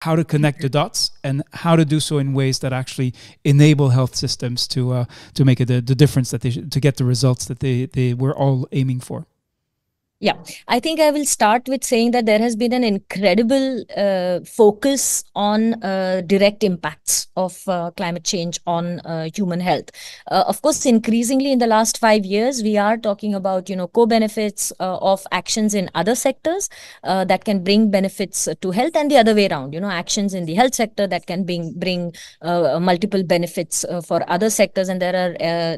how to connect the dots and how to do so in ways that actually enable health systems to make the difference that to get the results that they were all aiming for. Yeah, I think I will start with saying that there has been an incredible focus on direct impacts of climate change on human health. Of course, increasingly in the last 5 years, we are talking about, co-benefits of actions in other sectors that can bring benefits to health, and the other way around, actions in the health sector that can bring multiple benefits for other sectors. And there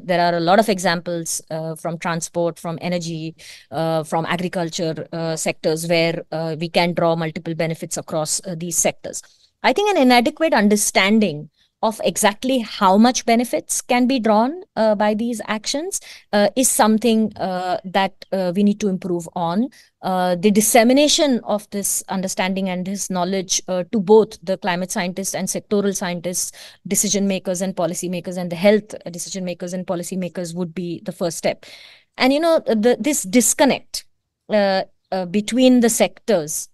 are a lot of examples from transport, from energy, from agriculture sectors where we can draw multiple benefits across these sectors. I think an inadequate understanding of exactly how much benefits can be drawn by these actions is something that we need to improve on. The dissemination of this understanding and this knowledge to both the climate scientists and sectoral scientists, decision makers and policy makers, and the health decision makers and policy makers would be the first step. And this disconnect between the sectors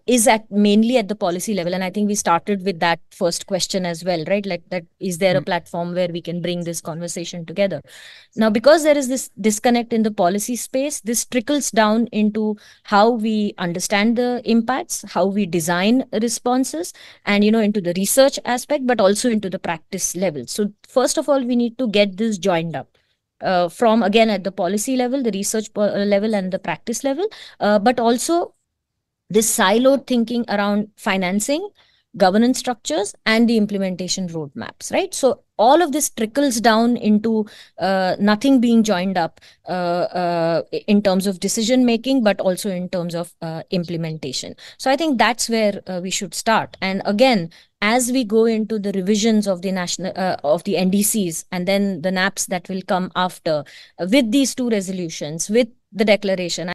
is mainly at the policy level. And I think we started with that first question as well, right? Like, that is there a platform where we can bring this conversation together? Now, because there is this disconnect in the policy space, this trickles down into how we understand the impacts, how we design responses, and, into the research aspect, but also into the practice level. So first of all, we need to get this joined up. From, again, at the policy level, the research level, and the practice level, but also this siloed thinking around financing, governance structures, and the implementation roadmaps, right? So all of this trickles down into nothing being joined up in terms of decision making, but also in terms of implementation. So I think that's where we should start. And again, as we go into the revisions of the national of the NDCs, and then the NAPs that will come after, with these two resolutions, with the declaration,